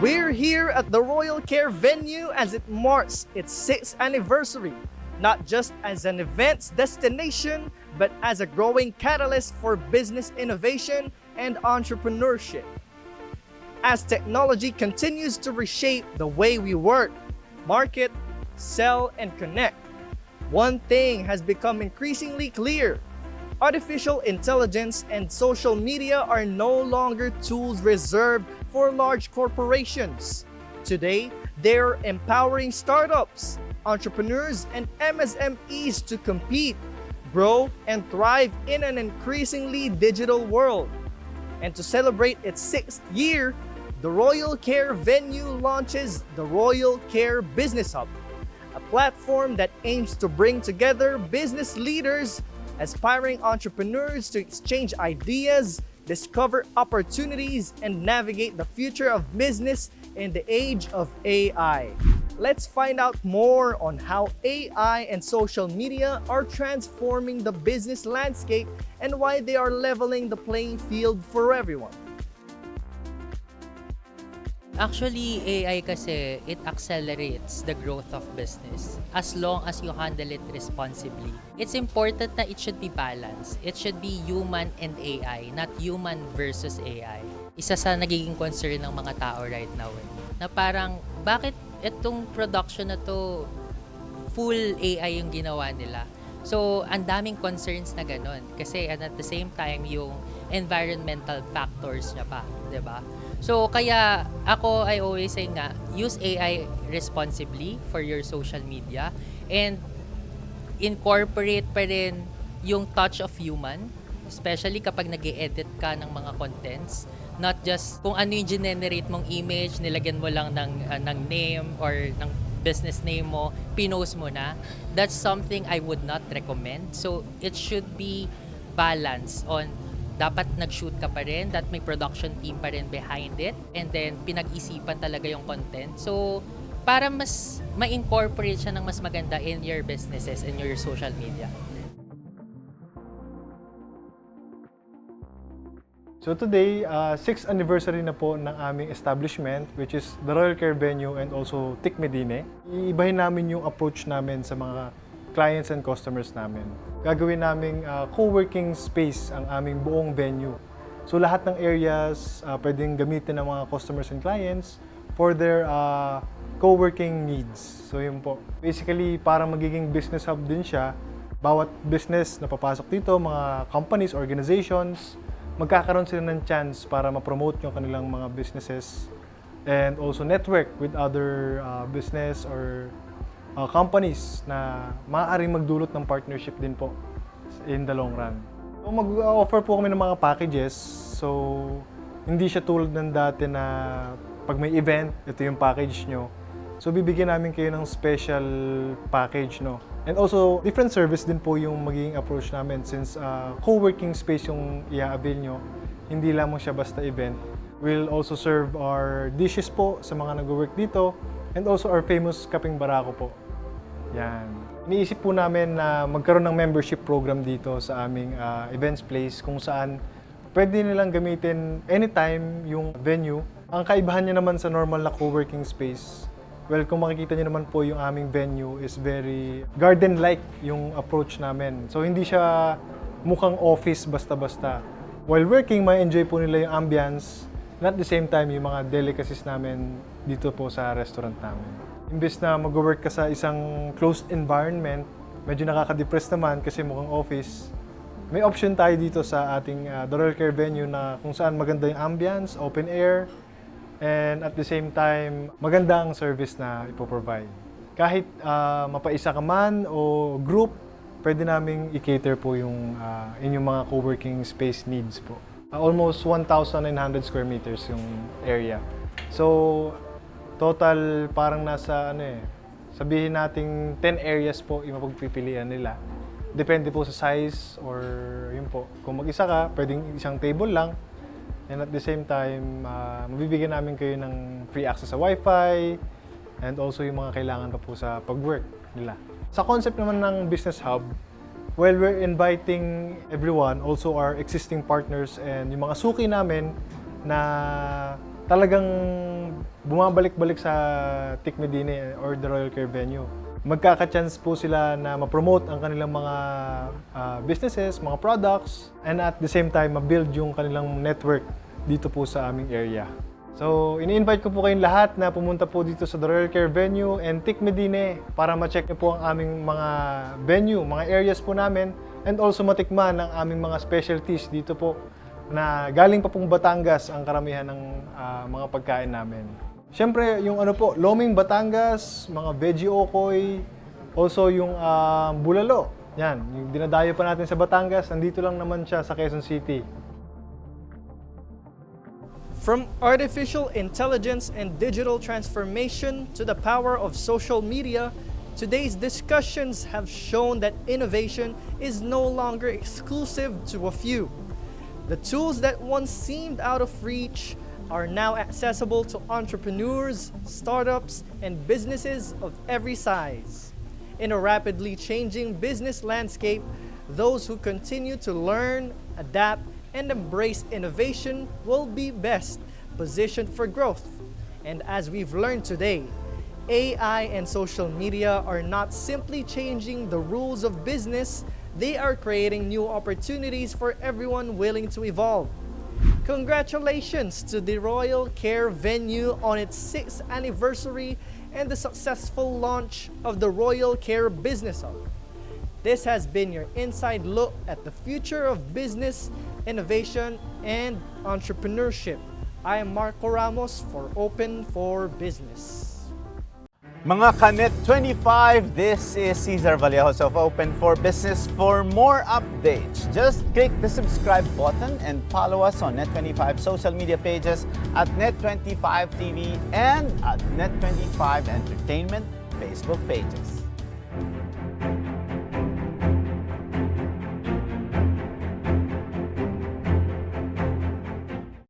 We're here at the Royal Care venue as it marks its 6th anniversary, not just as an events destination, but as a growing catalyst for business innovation and entrepreneurship. As technology continues to reshape the way we work, market, sell, and connect, one thing has become increasingly clear. Artificial intelligence and social media are no longer tools reserved for large corporations. Today, they're empowering startups, entrepreneurs, and MSMEs to compete, grow, and thrive in an increasingly digital world. And to celebrate its 6th year, the Royal Care venue launches the Royal Care Business Hub, a platform that aims to bring together business leaders, aspiring entrepreneurs to exchange ideas, discover opportunities, and navigate the future of business in the age of AI. Let's find out more on how AI and social media are transforming the business landscape and why they are leveling the playing field for everyone. Actually, AI kasi, it accelerates the growth of business as long as you handle it responsibly. It's important na it should be balanced. It should be human and AI, not human versus AI. Isa sa nagiging concern ng mga tao right now na parang, bakit itong production na to full AI yung ginawa nila? So, ang daming concerns na ganun. Kasi and at the same time, yung environmental factors niya pa, di ba? So, kaya ako, I always say nga, use AI responsibly for your social media and incorporate pa rin yung touch of human, especially kapag nag-e-edit ka ng mga contents. Not just kung ano yung generate mong image, nilagyan mo lang ng name or ng business name mo, pinost mo na. That's something I would not recommend. So, it should be balanced on dapat nag-shoot ka pa rin, that may production team pa rin behind it, and then pinag-isipan talaga yung content. So, para mas ma-incorporate siya ng mas maganda in your businesses and your social media. So today, 6th anniversary na po ng aming establishment, which is the Royal Care Venue and also TIC Medine. Iibahin namin yung approach namin sa mga clients and customers namin. Gagawin naming co-working space ang aming buong venue. So lahat ng areas pwedeng gamitin ng mga customers and clients for their co-working needs. So yun po. Basically, parang magiging business hub din siya. Bawat business na papasok dito, mga companies, organizations, magkakaroon sila ng chance para ma-promote yung kanilang mga businesses and also network with other business or companies na maaaring magdulot ng partnership din po in the long run. So mag-offer po kami ng mga packages. So hindi siya tulad ng dati na pag may event, ito yung package nyo. So bibigyan namin kayo ng special package, no? And also, different service din po yung magiging approach namin since co-working space yung i-avail nyo. Hindi lamang siya basta event. We'll also serve our dishes po sa mga nag-work dito and also our famous kaping barako po. Yan. Iniisip po namin na magkaroon ng membership program dito sa aming events place kung saan pwede nilang gamitin anytime yung venue. Ang kaibahan niya naman sa normal na co-working space, well, kung makikita niyo naman po yung aming venue is very garden-like yung approach namin. So hindi siya mukhang office basta-basta. While working, ma-enjoy po nila yung ambience and at the same time yung mga delicacies namin dito po sa restaurant namin. Imbes na mag-work ka sa isang closed environment, medyo nakaka-depress naman kasi mukhang office. May option tayo dito sa ating The Royal Care venue na kung saan maganda yung ambience, open air, and at the same time, maganda ang service na ipoprovide. Kahit mapaisa ka man o group, pwede naming i-cater po yung inyong mga co-working space needs po. Almost 1,900 square meters yung area. So, total parang nasa sabihin nating 10 areas po yung mapagpipilian nila. Depende po sa size or yun po. Kung mag-isa ka, pwedeng isang table lang. And at the same time, mabibigyan namin kayo ng free access sa Wi-Fi and also yung mga kailangan pa po sa pag-work nila. Sa concept naman ng Business Hub, well, we're inviting everyone, also our existing partners and yung mga suki namin na talagang bumabalik-balik sa Tik Medine or the Royal Care Venue. Magkaka-chance po sila na ma-promote ang kanilang mga businesses, mga products, and at the same time, ma-build yung kanilang network dito po sa aming area. So, ini-invite ko po kayong lahat na pumunta po dito sa The Royal Care Venue and Tik Medine para ma-check niyo po ang aming mga venue, mga areas po namin, and also matikman ang aming mga specialties dito po na galing pa pong Batangas ang karamihan ng mga pagkain namin. Siyempre, yung ano po, Loming Batangas, mga veggie okoy, also yung bulalo. Yan, yung dinadayo pa natin sa Batangas, nandito lang naman siya sa Quezon City. From artificial intelligence and digital transformation to the power of social media, today's discussions have shown that innovation is no longer exclusive to a few. The tools that once seemed out of reach are now accessible to entrepreneurs, startups, and businesses of every size. In a rapidly changing business landscape, those who continue to learn, adapt, and embrace innovation will be best positioned for growth. And as we've learned today, AI and social media are not simply changing the rules of business, they are creating new opportunities for everyone willing to evolve. Congratulations to the Royal Care Venue on its 6th anniversary and the successful launch of the Royal Care Business Hub. This has been your inside look at the future of business, innovation, and entrepreneurship. I am Marco Ramos for Open for Business. Mga Kanet 25, this is Cesar Vallejos of Open for Business. For more updates, just click the subscribe button and follow us on Net25 social media pages at Net25 TV and at Net25 Entertainment Facebook pages.